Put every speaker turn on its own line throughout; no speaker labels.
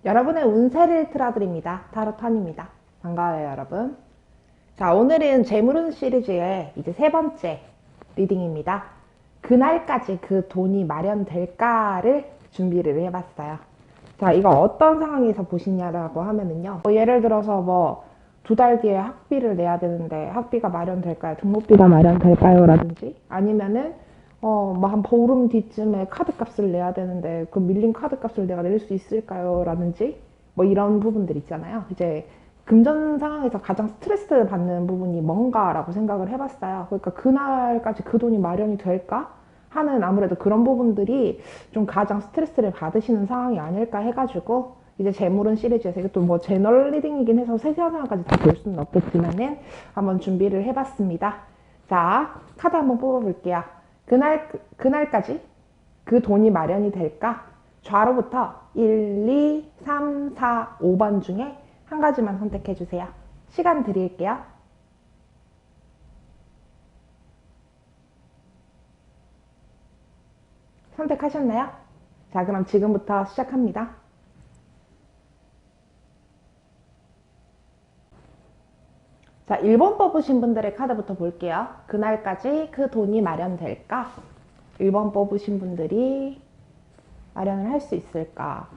여러분의 운세를 틀어드립니다. 타로탄입니다. 반가워요, 여러분. 자, 오늘은 재물운 시리즈의 이제 세 번째 리딩입니다. 그날까지 그 돈이 마련될까를 준비를 해봤어요. 자, 이거 어떤 상황에서 보시냐라고 하면은요. 예를 들어서 두 달 뒤에 학비를 내야 되는데 학비가 마련될까요? 등록비가 마련될까요? 라든지 아니면은 한 보름 뒤쯤에 카드값을 내야 되는데 그 밀린 카드값을 내가 낼 수 있을까요? 라든지 이런 부분들 있잖아요. 이제 금전 상황에서 가장 스트레스 받는 부분이 뭔가라고 생각을 해봤어요. 그러니까 그날까지 그 돈이 마련이 될까? 하는 아무래도 그런 부분들이 좀 가장 스트레스를 받으시는 상황이 아닐까 해가지고 이제 재물운 시리즈에서 이것도 제너럴 리딩이긴 해서 세세한 상황까지 다 볼 수는 없겠지만은 한번 준비를 해봤습니다. 자, 카드 한번 뽑아볼게요. 그날까지 그 돈이 마련이 될까? 좌로부터 1, 2, 3, 4, 5번 중에 한 가지만 선택해 주세요. 시간 드릴게요. 선택하셨나요? 자, 그럼 지금부터 시작합니다. 자, 1번 뽑으신 분들의 카드부터 볼게요. 그날까지 그 돈이 마련될까? 1번 뽑으신 분들이 마련을 할 수 있을까?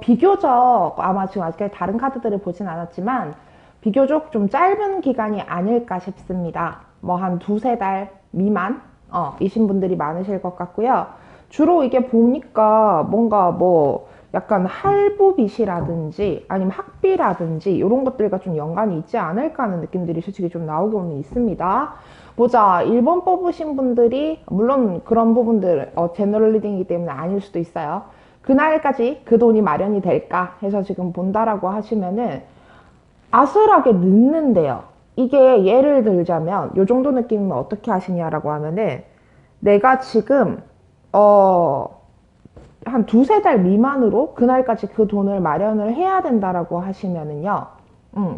비교적 아마 지금 아직까지 다른 카드들을 보진 않았지만 비교적 좀 짧은 기간이 아닐까 싶습니다. 한 두세 달 미만 이신 분들이 많으실 것 같고요. 주로 이게 보니까 뭔가 약간 할부 빚이라든지 아니면 학비라든지 이런 것들과 좀 연관이 있지 않을까 하는 느낌들이 솔직히 좀 나오고는 있습니다. 보자. 1번 뽑으신 분들이 물론 그런 부분들 제너럴 리딩이기 때문에 아닐 수도 있어요. 그날까지 그 돈이 마련이 될까 해서 지금 본다라고 하시면은 아슬하게 늦는데요. 이게 예를 들자면 요 정도 느낌이면 어떻게 하시냐라고 하면은 내가 지금 한 두세 달 미만으로 그날까지 그 돈을 마련을 해야 된다라고 하시면은요.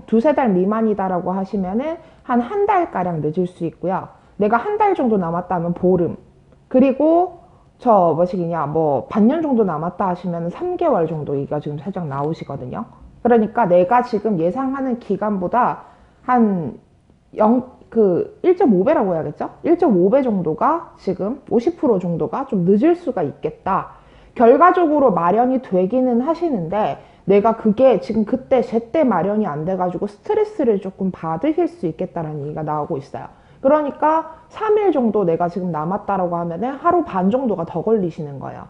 두세 달 미만이다라고 하시면은 한 달가량 늦을 수 있고요. 내가 한 달 정도 남았다면 보름. 그리고 반년 정도 남았다 하시면 3개월 정도 이가 지금 살짝 나오시거든요. 그러니까 내가 지금 예상하는 기간보다 한 1.5배라고 해야겠죠? 1.5배 정도가 지금 50% 정도가 좀 늦을 수가 있겠다. 결과적으로 마련이 되기는 하시는데 내가 그게 지금 그때 제때 마련이 안 돼가지고 스트레스를 조금 받으실 수 있겠다라는 얘기가 나오고 있어요. 그러니까 3일 정도 내가 지금 남았다라고 하면은 하루 반 정도가 더 걸리시는 거예요.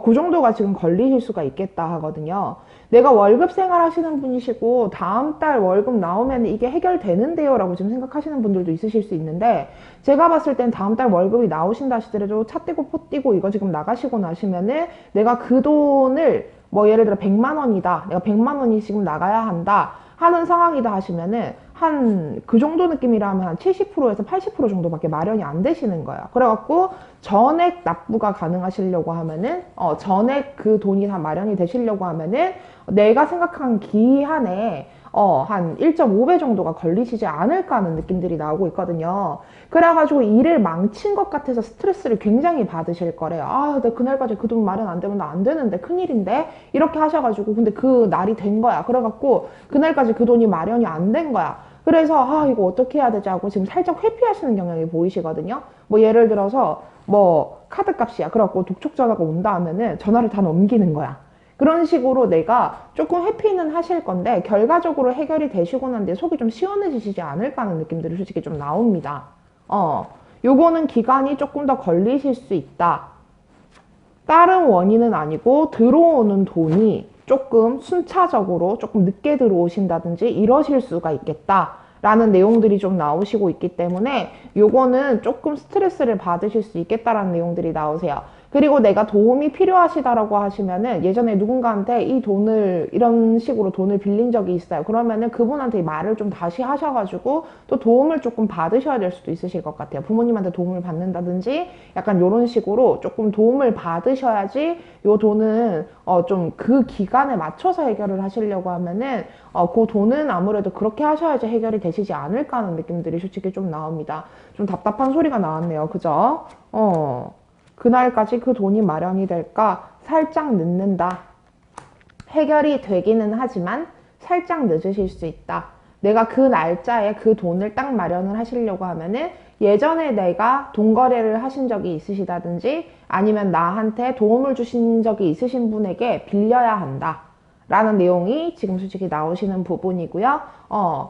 그 정도가 지금 걸리실 수가 있겠다 하거든요. 내가 월급 생활 하시는 분이시고 다음 달 월급 나오면 이게 해결되는데요 라고 지금 생각하시는 분들도 있으실 수 있는데 제가 봤을 땐 다음 달 월급이 나오신다 하시더라도 차 떼고 포 떼고 이거 지금 나가시고 나시면은 내가 그 돈을 예를 들어 100만 원이다. 내가 100만 원이 지금 나가야 한다. 하는 상황이다 하시면은 한 그 정도 느낌이라면 한 70%에서 80% 정도밖에 마련이 안 되시는 거예요. 그래갖고 전액 납부가 가능하시려고 하면은 전액 그 돈이 다 마련이 되시려고 하면은 내가 생각한 기한에 한 1.5배 정도가 걸리시지 않을까 하는 느낌들이 나오고 있거든요. 그래가지고 일을 망친 것 같아서 스트레스를 굉장히 받으실 거래요. 나 그날까지 그 돈 마련 안 되면 나 안 되는데 큰일인데 이렇게 하셔가지고 근데 그 날이 된 거야. 그래갖고 그날까지 그 돈이 마련이 안 된 거야. 그래서 이거 어떻게 해야 되지 하고 지금 살짝 회피하시는 경향이 보이시거든요. 예를 들어서 카드값이야. 그래갖고 독촉 전화가 온다 하면은 전화를 다 넘기는 거야. 그런 식으로 내가 조금 회피는 하실 건데 결과적으로 해결이 되시고 난 뒤에 속이 좀 시원해지시지 않을까 하는 느낌들이 솔직히 좀 나옵니다. 요거는 기간이 조금 더 걸리실 수 있다. 다른 원인은 아니고 들어오는 돈이 조금 순차적으로 조금 늦게 들어오신다든지 이러실 수가 있겠다. 라는 내용들이 좀 나오시고 있기 때문에 요거는 조금 스트레스를 받으실 수 있겠다라는 내용들이 나오세요. 그리고 내가 도움이 필요하시다라고 하시면은 예전에 누군가한테 이 돈을 이런 식으로 돈을 빌린 적이 있어요. 그러면은 그분한테 말을 좀 다시 하셔가지고 또 도움을 조금 받으셔야 될 수도 있으실 것 같아요. 부모님한테 도움을 받는다든지 약간 이런 식으로 조금 도움을 받으셔야지 요 돈은 좀 그 기간에 맞춰서 해결을 하시려고 하면은 그 돈은 아무래도 그렇게 하셔야지 해결이 되시지 않을까 하는 느낌들이 솔직히 좀 나옵니다. 좀 답답한 소리가 나왔네요. 그죠? 그날까지 그 돈이 마련이 될까? 살짝 늦는다. 해결이 되기는 하지만 살짝 늦으실 수 있다. 내가 그 날짜에 그 돈을 딱 마련을 하시려고 하면은 예전에 내가 돈 거래를 하신 적이 있으시다든지 아니면 나한테 도움을 주신 적이 있으신 분에게 빌려야 한다. 라는 내용이 지금 솔직히 나오시는 부분이고요.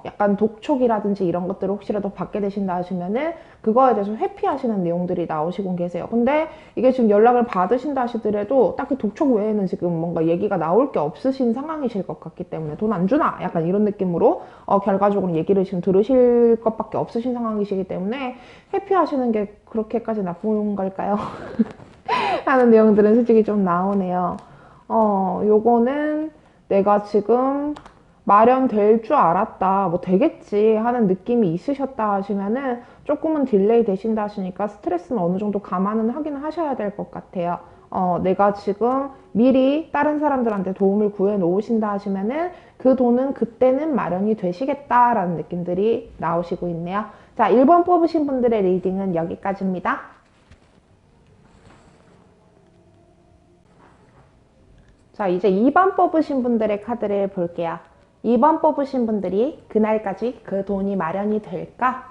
약간 독촉이라든지 이런 것들을 혹시라도 받게 되신다 하시면은 그거에 대해서 회피하시는 내용들이 나오시곤 계세요. 근데 이게 지금 연락을 받으신다 하시더라도 딱히 독촉 외에는 지금 뭔가 얘기가 나올 게 없으신 상황이실 것 같기 때문에 돈 안 주나? 약간 이런 느낌으로 결과적으로 얘기를 지금 들으실 것밖에 없으신 상황이시기 때문에 회피하시는 게 그렇게까지 나쁜 걸까요? 하는 내용들은 솔직히 좀 나오네요. 요거는 내가 지금 마련될 줄 알았다, 뭐 되겠지 하는 느낌이 있으셨다 하시면은 조금은 딜레이 되신다 하시니까 스트레스는 어느 정도 감안은 하긴 하셔야 될 것 같아요. 내가 지금 미리 다른 사람들한테 도움을 구해 놓으신다 하시면은 그 돈은 그때는 마련이 되시겠다라는 느낌들이 나오시고 있네요. 자, 1번 뽑으신 분들의 리딩은 여기까지입니다. 자, 이제 2번 뽑으신 분들의 카드를 볼게요. 2번 뽑으신 분들이 그날까지 그 돈이 마련이 될까?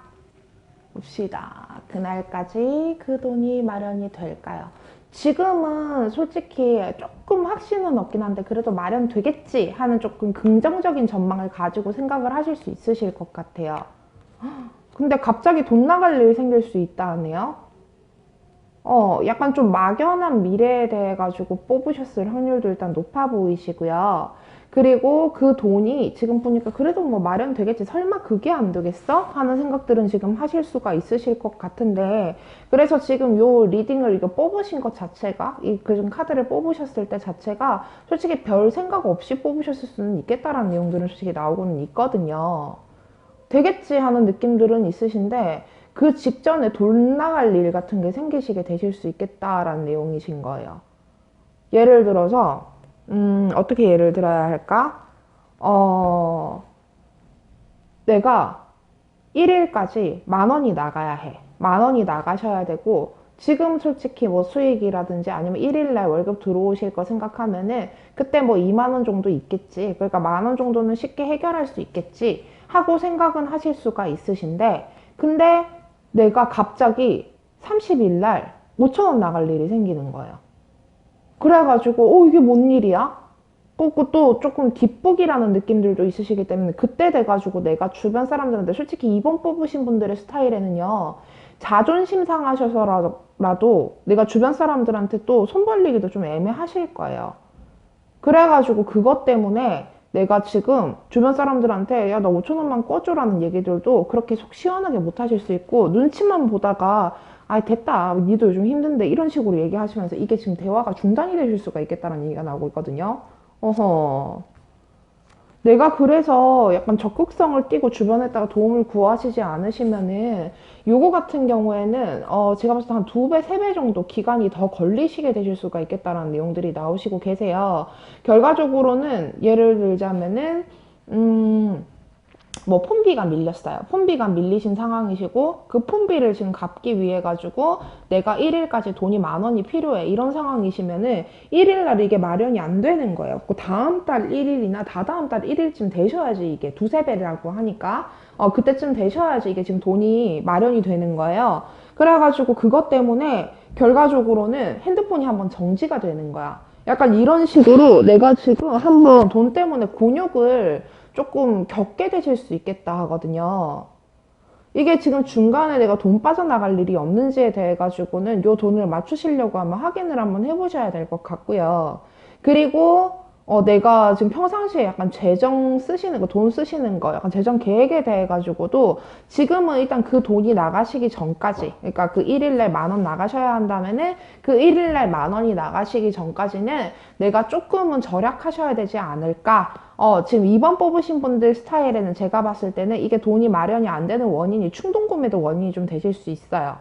봅시다. 그날까지 그 돈이 마련이 될까요? 지금은 솔직히 조금 확신은 없긴 한데 그래도 마련되겠지 하는 조금 긍정적인 전망을 가지고 생각을 하실 수 있으실 것 같아요. 근데 갑자기 돈 나갈 일 생길 수 있다네요. 약간 좀 막연한 미래에 대해 가지고 뽑으셨을 확률도 일단 높아 보이시고요. 그리고 그 돈이 지금 보니까 그래도 뭐 마련되겠지. 설마 그게 안 되겠어? 하는 생각들은 지금 하실 수가 있으실 것 같은데, 그래서 지금 요 리딩을 이거 뽑으신 것 자체가, 이 그중 카드를 뽑으셨을 때 자체가 솔직히 별 생각 없이 뽑으셨을 수는 있겠다라는 내용들은 솔직히 나오고는 있거든요. 되겠지 하는 느낌들은 있으신데 그 직전에 돈 나갈 일 같은 게 생기시게 되실 수 있겠다라는 내용이신 거예요. 예를 들어서 어떻게 예를 들어야 할까? 내가 1일까지 10,000원이 나가야 해. 10,000원이 나가셔야 되고 지금 솔직히 뭐 수익이라든지 아니면 1일날 월급 들어오실 거 생각하면은 그때 뭐 20,000원 정도 있겠지. 그러니까 10,000원 정도는 쉽게 해결할 수 있겠지 하고 생각은 하실 수가 있으신데, 근데 내가 갑자기 30일날 5,000원 나갈 일이 생기는 거예요. 그래가지고 이게 뭔 일이야? 또 조금 뒷북이라는 느낌들도 있으시기 때문에 그때 돼가지고 내가 주변 사람들한테 솔직히 이번 뽑으신 분들의 스타일에는요, 자존심 상하셔서라도 내가 주변 사람들한테 또 손 벌리기도 좀 애매하실 거예요. 그래가지고 그것 때문에 내가 지금 주변 사람들한테 야 나 5,000원만 꺼줘라는 얘기들도 그렇게 속 시원하게 못 하실 수 있고, 눈치만 보다가 아 됐다 니도 요즘 힘든데 이런 식으로 얘기하시면서 이게 지금 대화가 중단이 되실 수가 있겠다는 얘기가 나오고 있거든요. 어허. 내가 그래서 약간 적극성을 띠고 주변에다가 도움을 구하시지 않으시면은 요거 같은 경우에는 제가 봤을 때 한 2배, 3배 정도 기간이 더 걸리시게 되실 수가 있겠다라는 내용들이 나오시고 계세요. 결과적으로는 예를 들자면은 뭐 폰비가 밀렸어요. 폰비가 밀리신 상황이시고 그 폰비를 지금 갚기 위해 가지고 내가 1일까지 돈이 10,000원이 필요해 이런 상황이시면은 1일날 이게 마련이 안 되는 거예요. 그 다음 달 1일이나 다다음 달 1일쯤 되셔야지, 이게 두세 배라고 하니까 그때쯤 되셔야지 이게 지금 돈이 마련이 되는 거예요. 그래가지고 그것 때문에 결과적으로는 핸드폰이 한번 정지가 되는 거야. 약간 이런 식으로 내가 지금 한번 돈 때문에 곤욕을 조금 겪게 되실 수 있겠다 하거든요. 이게 지금 중간에 내가 돈 빠져나갈 일이 없는지에 대해 가지고는 요 돈을 맞추시려고 하면 확인을 한번 해보셔야 될 것 같고요. 그리고 내가 지금 평상시에 약간 재정 쓰시는 거, 돈 쓰시는 거, 약간 재정 계획에 대해 가지고도 지금은 일단 그 돈이 나가시기 전까지, 그러니까 그 1일날 10,000원 나가셔야 한다면은 그 1일날 10,000원이 나가시기 전까지는 내가 조금은 절약하셔야 되지 않을까. 지금 2번 뽑으신 분들 스타일에는 제가 봤을 때는 이게 돈이 마련이 안 되는 원인이 충동구매도 원인이 좀 되실 수 있어요.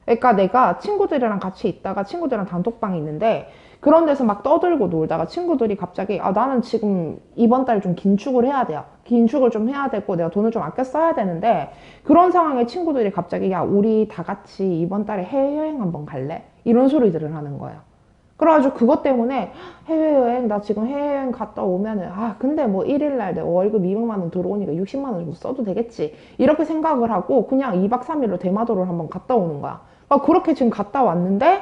그러니까 내가 친구들이랑 같이 있다가 친구들이랑 단톡방이 있는데 그런 데서 막 떠들고 놀다가 친구들이 갑자기 나는 지금 이번 달 좀 긴축을 해야 돼요. 긴축을 좀 해야 되고 내가 돈을 좀 아껴 써야 되는데, 그런 상황에 친구들이 갑자기 야 우리 다 같이 이번 달에 해외여행 한번 갈래? 이런 소리들을 하는 거예요. 그래가지고 그것 때문에 해외여행, 나 지금 해외여행 갔다 오면은, 근데 뭐 1일날 내 월급 200만 원 들어오니까 60만 원 정도 써도 되겠지. 이렇게 생각을 하고 그냥 2박 3일로 대마도를 한번 갔다 오는 거야. 그렇게 지금 갔다 왔는데,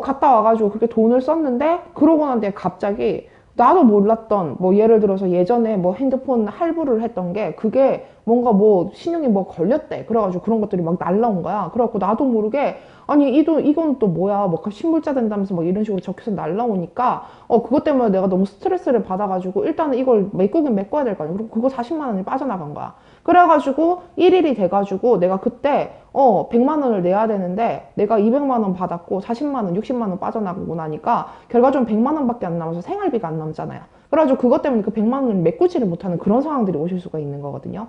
갔다 와가지고 그렇게 돈을 썼는데, 그러고 난 뒤에 갑자기 나도 몰랐던, 뭐 예를 들어서 예전에 뭐 핸드폰 할부를 했던 게 그게 뭔가 뭐 신용이 뭐 걸렸대. 그래가지고 그런 것들이 막 날라온 거야. 그래갖고 나도 모르게 아니 이건 또 뭐야 뭐 신불자 된다면서 막 이런 식으로 적혀서 날라오니까 그것 때문에 내가 너무 스트레스를 받아가지고 일단은 이걸 메꾸긴 메꿔야 될 거 아니야. 그리고 그거 40만 원이 빠져나간 거야. 그래가지고 1일이 돼가지고 내가 그때 100만 원을 내야 되는데 내가 200만 원 받았고 40만 원, 60만 원 빠져나가고 나니까 결과적으로 100만 원밖에 안 남아서 생활비가 안 남잖아요. 그래가지고 그것 때문에 그 100만 원을 메꾸지를 못하는 그런 상황들이 오실 수가 있는 거거든요.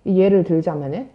예를 들자면은.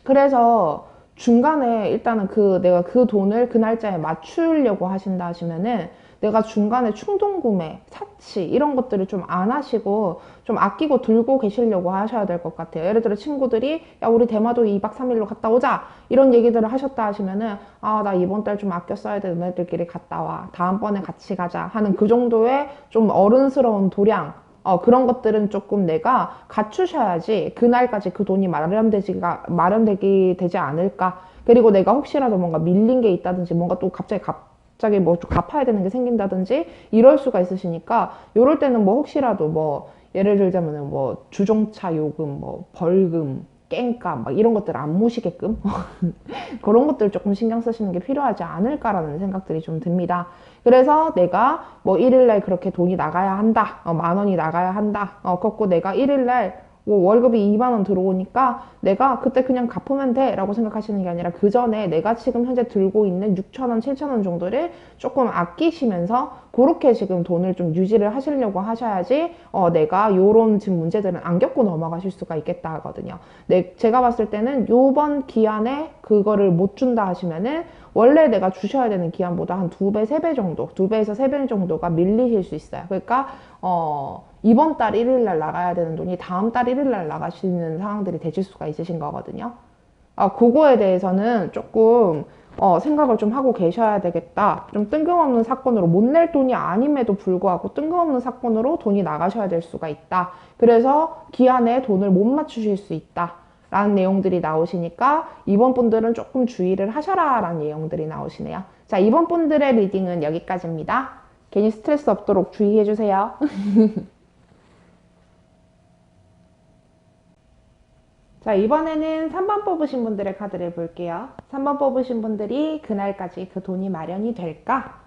그래서 중간에 일단은 내가 그 돈을 그 날짜에 맞추려고 하신다 하시면은 내가 중간에 충동 구매, 사치 이런 것들을 좀 안 하시고 좀 아끼고 들고 계시려고 하셔야 될 것 같아요. 예를 들어 친구들이 야 우리 대마도 2박 3일로 갔다 오자 이런 얘기들을 하셨다 하시면은 나 이번 달 좀 아껴 써야 돼. 너네들끼리 갔다 와. 다음번에 같이 가자 하는 그 정도의 좀 어른스러운 도량 그런 것들은 조금 내가 갖추셔야지 그날까지 그 돈이 마련되기 되지 않을까. 그리고 내가 혹시라도 뭔가 밀린 게 있다든지 뭔가 또 갑자기 뭐 좀 갚아야 되는 게 생긴다든지 이럴 수가 있으시니까 요럴 때는 뭐 혹시라도 뭐 예를 들자면은 뭐 주정차 요금, 뭐 벌금, 깽값 막 이런 것들 안 모시게끔 그런 것들 조금 신경 쓰시는 게 필요하지 않을까라는 생각들이 좀 듭니다. 그래서 내가 뭐 1일날 그렇게 돈이 나가야 한다. 만 원이 나가야 한다. 그렇고 내가 1일날 뭐 월급이 2만 원 들어오니까 내가 그때 그냥 갚으면 돼 라고 생각하시는 게 아니라 그 전에 내가 지금 현재 들고 있는 6천 원, 7천 원 정도를 조금 아끼시면서 그렇게 지금 돈을 좀 유지를 하시려고 하셔야지 내가 요런 지금 문제들은 안 겪고 넘어가실 수가 있겠다 하거든요. 제가 봤을 때는 요번 기한에 그거를 못 준다 하시면은 원래 내가 주셔야 되는 기한보다 한 2배, 3배 정도, 2배에서 3배 정도가 밀리실 수 있어요. 그러니까 이번 달 1일 날 나가야 되는 돈이 다음 달 1일 날 나가시는 상황들이 되실 수가 있으신 거거든요. 그거에 대해서는 조금 생각을 좀 하고 계셔야 되겠다. 좀 뜬금없는 사건으로 못 낼 돈이 아님에도 불구하고 뜬금없는 사건으로 돈이 나가셔야 될 수가 있다. 그래서 기한에 돈을 못 맞추실 수 있다. 라는 내용들이 나오시니까 이번 분들은 조금 주의를 하셔라 라는 내용들이 나오시네요. 자, 이번 분들의 리딩은 여기까지입니다. 괜히 스트레스 없도록 주의해주세요. 자, 이번에는 3번 뽑으신 분들의 카드를 볼게요. 3번 뽑으신 분들이 그날까지 그 돈이 마련이 될까?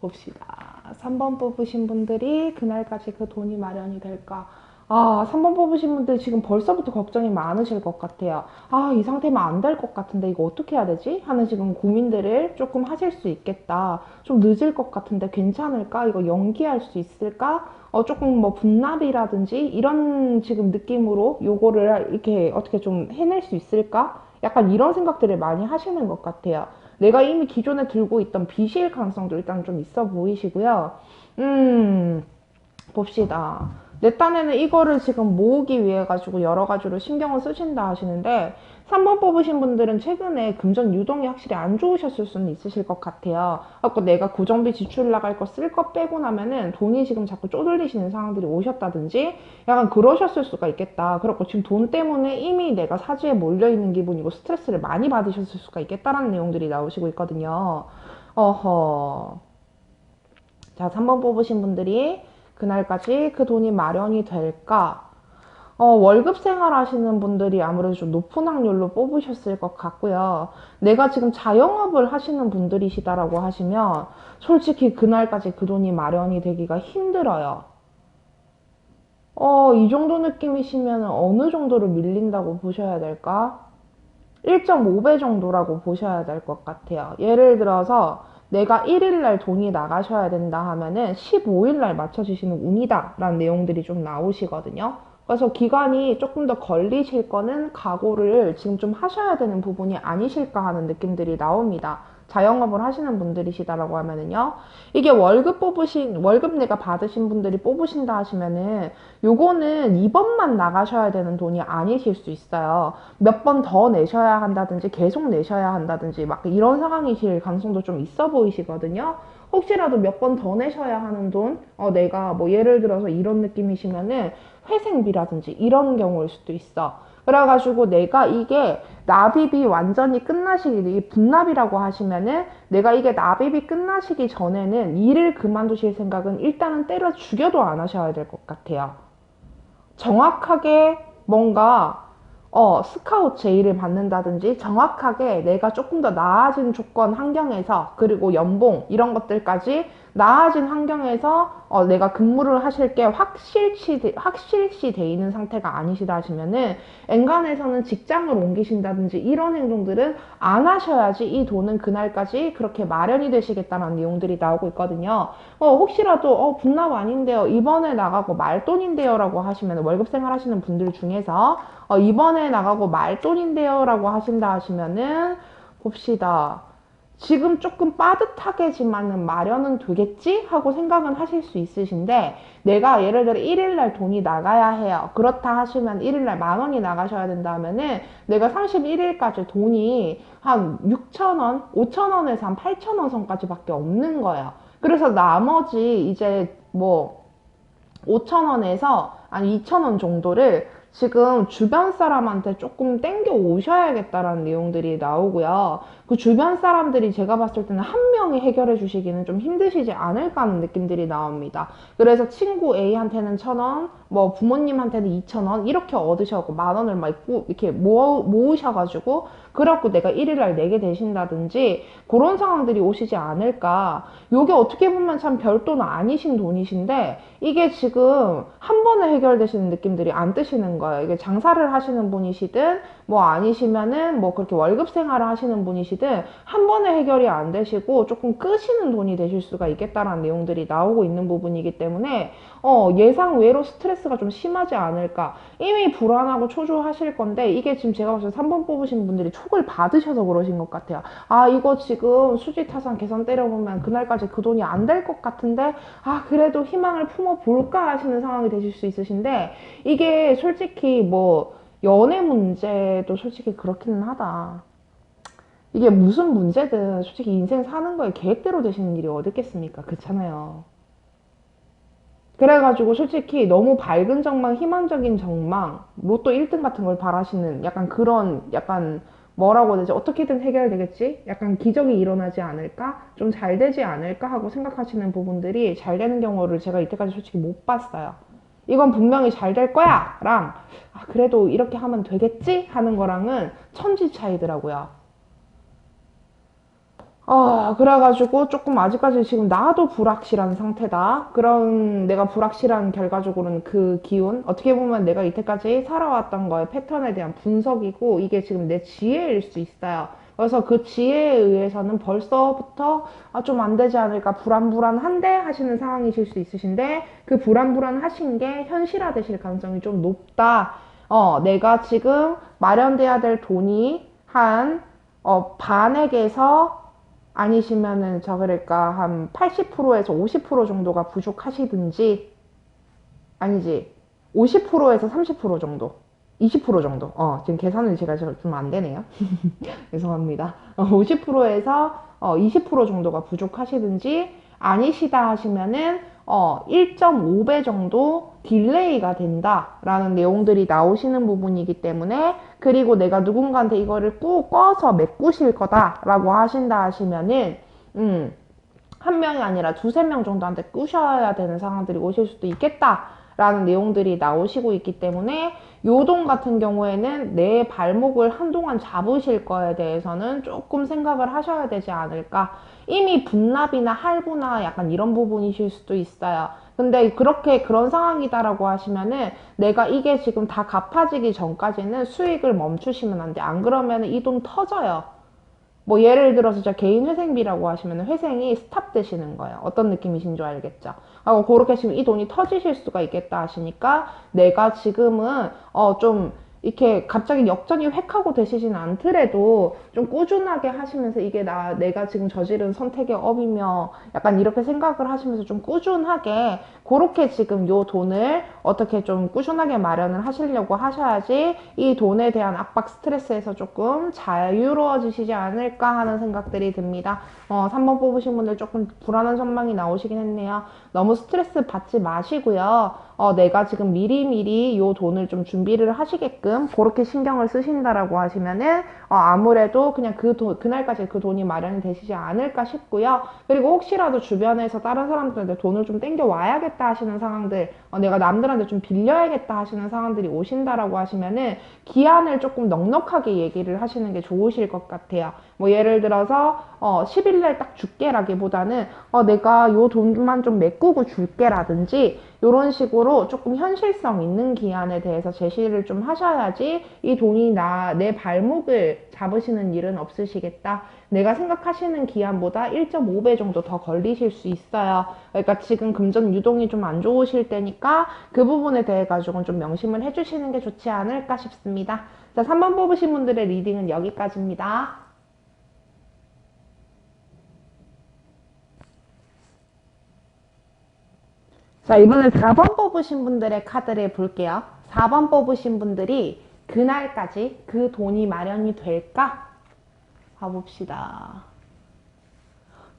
봅시다. 3번 뽑으신 분들이 그날까지 그 돈이 마련이 될까? 3번 뽑으신 분들 지금 벌써부터 걱정이 많으실 것 같아요. 이 상태면 안 될 것 같은데 이거 어떻게 해야 되지? 하는 지금 고민들을 조금 하실 수 있겠다. 좀 늦을 것 같은데 괜찮을까? 이거 연기할 수 있을까? 조금 뭐 분납이라든지 이런 지금 느낌으로 요거를 이렇게 어떻게 좀 해낼 수 있을까? 약간 이런 생각들을 많이 하시는 것 같아요. 내가 이미 기존에 들고 있던 빚일 가능성도 일단 좀 있어 보이시고요. 봅시다. 내 딴에는 이거를 지금 모으기 위해 가지고 여러 가지로 신경을 쓰신다 하시는데 3번 뽑으신 분들은 최근에 금전 유동이 확실히 안 좋으셨을 수는 있으실 것 같아요. 그래서 내가 고정비 지출 나갈 거 쓸 거 빼고 나면은 돈이 지금 자꾸 쪼들리시는 상황들이 오셨다든지 약간 그러셨을 수가 있겠다. 그렇고 지금 돈 때문에 이미 내가 사지에 몰려있는 기분이고 스트레스를 많이 받으셨을 수가 있겠다라는 내용들이 나오시고 있거든요. 자, 3번 뽑으신 분들이 그날까지 그 돈이 마련이 될까? 월급 생활 하시는 분들이 아무래도 좀 높은 확률로 뽑으셨을 것 같고요. 내가 지금 자영업을 하시는 분들이시다라고 하시면 솔직히 그날까지 그 돈이 마련이 되기가 힘들어요. 이 정도 느낌이시면 어느 정도로 밀린다고 보셔야 될까? 1.5배 정도라고 보셔야 될 것 같아요. 예를 들어서 내가 1일날 돈이 나가셔야 된다 하면은 15일날 맞춰주시는 운이다 라는 내용들이 좀 나오시거든요. 그래서 기간이 조금 더 걸리실 거는 각오를 지금 좀 하셔야 되는 부분이 아니실까 하는 느낌들이 나옵니다. 자영업을 하시는 분들이시다라고 하면은요, 이게 월급 내가 받으신 분들이 뽑으신다 하시면은 요거는 이번만 나가셔야 되는 돈이 아니실 수 있어요. 몇 번 더 내셔야 한다든지 계속 내셔야 한다든지 막 이런 상황이실 가능성도 좀 있어 보이시거든요. 혹시라도 몇 번 더 내셔야 하는 돈, 내가 뭐 예를 들어서 이런 느낌이시면은 회생비라든지 이런 경우일 수도 있어. 그래가지고 내가 이게 납입이 완전히 끝나시기, 분납이라고 하시면은 내가 이게 납입이 끝나시기 전에는 일을 그만두실 생각은 일단은 때려 죽여도 안 하셔야 될 것 같아요. 정확하게 뭔가 스카우트 제의를 받는다든지 정확하게 내가 조금 더 나아진 조건 환경에서 그리고 연봉 이런 것들까지 나아진 환경에서 내가 근무를 하실 게 확실시 돼 있는 상태가 아니시다 하시면은 엔간해서는 직장을 옮기신다든지 이런 행동들은 안 하셔야지 이 돈은 그날까지 그렇게 마련이 되시겠다는 내용들이 나오고 있거든요. 혹시라도 분납 아닌데요, 이번에 나가고 말돈인데요 라고 하시면, 월급 생활 하시는 분들 중에서 이번에 나가고 말돈인데요 라고 하신다 하시면은 봅시다. 지금 조금 빠듯하게지만은 마련은 되겠지? 하고 생각은 하실 수 있으신데, 내가 예를 들어 1일날 돈이 나가야 해요. 그렇다 하시면 1일날 10,000원이 나가셔야 된다면은 내가 31일까지 돈이 한 6,000원, 5,000원에서 한 8,000원 선까지 밖에 없는 거예요. 그래서 나머지 이제 뭐 5,000원에서 한 2,000원 정도를 지금 주변 사람한테 조금 땡겨 오셔야겠다라는 내용들이 나오고요. 그 주변 사람들이 제가 봤을 때는 한 명이 해결해 주시기는 좀 힘드시지 않을까 하는 느낌들이 나옵니다. 그래서 친구 A한테는 1,000원, 뭐 부모님한테는 2,000원 이렇게 얻으셔고 10,000원을 막 이렇게 모으셔가지고 그래갖고 내가 1일날 내게 되신다든지 그런 상황들이 오시지 않을까. 요게 어떻게 보면 참 별돈 아니신 돈이신데 이게 지금 한 번에 해결되시는 느낌들이 안 뜨시는 거예요. 이게 장사를 하시는 분이시든 뭐 아니시면은 뭐 그렇게 월급 생활을 하시는 분이시든 한 번에 해결이 안 되시고 조금 끄시는 돈이 되실 수가 있겠다라는 내용들이 나오고 있는 부분이기 때문에 예상 외로 스트레스가 좀 심하지 않을까. 이미 불안하고 초조하실 건데 이게 지금 제가 봤을 때 3번 뽑으신 분들이 촉을 받으셔서 그러신 것 같아요. 아, 이거 지금 수지타산 계산 때려보면 그날까지 그 돈이 안 될 것 같은데 그래도 희망을 품어볼까 하시는 상황이 되실 수 있으신데, 이게 솔직히 뭐 연애 문제도 솔직히 그렇기는 하다. 이게 무슨 문제든 솔직히 인생 사는 거에 계획대로 되시는 일이 어디 있겠습니까? 그렇잖아요. 그래가지고 솔직히 너무 밝은 전망, 희망적인 전망, 로또 1등 같은 걸 바라시는 약간 그런 약간 뭐라고 해야 되지? 어떻게든 해결되겠지? 약간 기적이 일어나지 않을까? 좀 잘 되지 않을까? 하고 생각하시는 부분들이 잘 되는 경우를 제가 이때까지 솔직히 못 봤어요. 이건 분명히 잘 될 거야! 랑, 그래도 이렇게 하면 되겠지? 하는 거랑은 천지 차이더라고요. 그래가지고 조금 아직까지 지금 나도 불확실한 상태다. 그런 내가 불확실한 결과적으로는 그 기운, 어떻게 보면 내가 이때까지 살아왔던 거의 패턴에 대한 분석이고 이게 지금 내 지혜일 수 있어요. 그래서 그 지혜에 의해서는 벌써부터 좀 안 되지 않을까 불안불안한데 하시는 상황이실 수 있으신데, 그 불안불안하신 게 현실화 되실 가능성이 좀 높다. 내가 지금 마련돼야 될 돈이 한 반액에서 아니시면은 그럴까 한 80%에서 50% 정도가 부족하시든지, 아니지, 50%에서 30% 정도, 20% 정도, 지금 계산을 제가 좀 안 되네요. 죄송합니다. 50%에서 20% 정도가 부족하시든지 아니시다 하시면은 1.5배 정도 딜레이가 된다라는 내용들이 나오시는 부분이기 때문에, 그리고 내가 누군가한테 이거를 꾹 꺼서 메꾸실 거다라고 하신다 하시면은 한 명이 아니라 두세 명 정도한테 꾸셔야 되는 상황들이 오실 수도 있겠다라는 내용들이 나오시고 있기 때문에, 요동 같은 경우에는 내 발목을 한동안 잡으실 거에 대해서는 조금 생각을 하셔야 되지 않을까. 이미 분납이나 할부나 약간 이런 부분이실 수도 있어요. 근데 그렇게 그런 상황이다라고 하시면은 내가 이게 지금 다 갚아지기 전까지는 수익을 멈추시면 안 돼. 안 그러면 이 돈 터져요. 뭐 예를 들어서 저 개인 회생비라고 하시면 회생이 스탑 되시는 거예요. 어떤 느낌이신 줄 알겠죠? 하고 그렇게 하시면 이 돈이 터지실 수가 있겠다 하시니까, 내가 지금은 좀 이렇게 갑자기 역전이 획 하고 되시진 않더라도 좀 꾸준하게 하시면서 이게 내가 지금 저지른 선택의 업이며 약간 이렇게 생각을 하시면서 좀 꾸준하게 그렇게 지금 요 돈을 어떻게 좀 꾸준하게 마련을 하시려고 하셔야지 이 돈에 대한 압박 스트레스에서 조금 자유로워지시지 않을까 하는 생각들이 듭니다. 3번 뽑으신 분들 조금 불안한 전망이 나오시긴 했네요. 너무 스트레스 받지 마시고요. 내가 지금 미리미리 요 돈을 좀 준비를 하시게끔 그렇게 신경을 쓰신다라고 하시면은 아무래도 그냥 그날까지 그 돈이 마련이 되시지 않을까 싶고요. 그리고 혹시라도 주변에서 다른 사람들한테 돈을 좀 땡겨 와야겠다 하시는 상황들, 내가 남들한테 좀 빌려야겠다 하시는 상황들이 오신다라고 하시면은 기한을 조금 넉넉하게 얘기를 하시는 게 좋으실 것 같아요. 뭐 예를 들어서 10일날 딱 줄게라기보다는 내가 요 돈만 좀 메꾸고 줄게라든지 이런 식으로 조금 현실성 있는 기한에 대해서 제시를 좀 하셔야지 이 돈이 내 발목을 잡으시는 일은 없으시겠다. 내가 생각하시는 기한보다 1.5배 정도 더 걸리실 수 있어요. 그러니까 지금 금전 유동이 좀 안 좋으실 때니까 그 부분에 대해 가지고는 좀 명심을 해주시는 게 좋지 않을까 싶습니다. 자, 3번 뽑으신 분들의 리딩은 여기까지입니다. 자, 이번엔 4번 뽑으신 분들의 카드를 볼게요. 4번 뽑으신 분들이 그날까지 그 돈이 마련이 될까? 봐봅시다.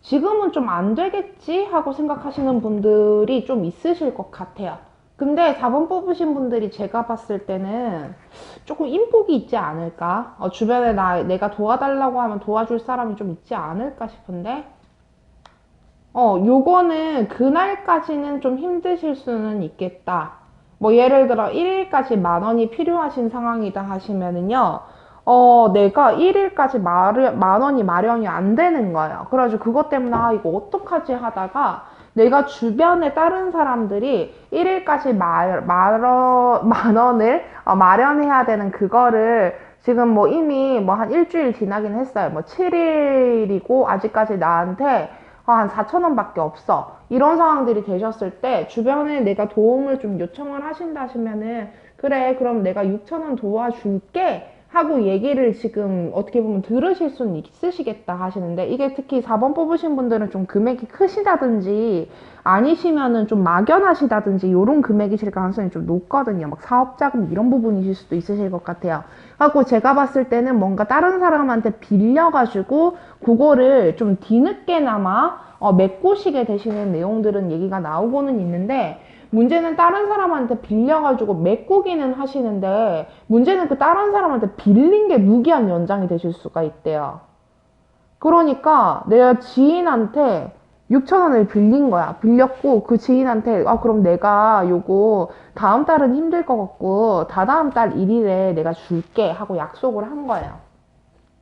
지금은 좀 안 되겠지? 하고 생각하시는 분들이 좀 있으실 것 같아요. 근데 4번 뽑으신 분들이 제가 봤을 때는 조금 인복이 있지 않을까? 주변에 내가 도와달라고 하면 도와줄 사람이 좀 있지 않을까 싶은데, 요거는 그날까지는 좀 힘드실 수는 있겠다. 뭐 예를 들어 1일까지 10,000원이 필요하신 상황이다 하시면은요. 내가 1일까지 10,000원이 마련이 안 되는 거예요. 그래가지고 그것 때문에 이거 어떡하지 하다가 내가 주변에 다른 사람들이 1일까지 10,000원을 마련해야 되는 그거를 지금 뭐 이미 뭐 한 일주일 지나긴 했어요. 뭐 7일이고 아직까지 나한테 한 4,000원 밖에 없어. 이런 상황들이 되셨을 때 주변에 내가 도움을 좀 요청을 하신다 하시면은 그래 그럼 내가 6,000원 도와줄게 하고 얘기를 지금 어떻게 보면 들으실 수는 있으시겠다 하시는데 이게 특히 4번 뽑으신 분들은 좀 금액이 크시다든지 아니시면은 좀 막연하시다든지 이런 금액이실 가능성이 좀 높거든요. 막 사업자금 이런 부분이실 수도 있으실 것 같아요. 하고 제가 봤을 때는 뭔가 다른 사람한테 빌려가지고 그거를 좀 뒤늦게나마 메꾸시게 되시는 내용들은 얘기가 나오고는 있는데 문제는 다른 사람한테 빌려가지고 메꾸기는 하시는데 문제는 그 다른 사람한테 빌린 게 무기한 연장이 되실 수가 있대요. 그러니까 내가 지인한테 6,000원을 빌린 거야. 빌렸고 그 지인한테 그럼 내가 요거 다음 달은 힘들 것 같고 다다음 달 1일에 내가 줄게 하고 약속을 한 거예요.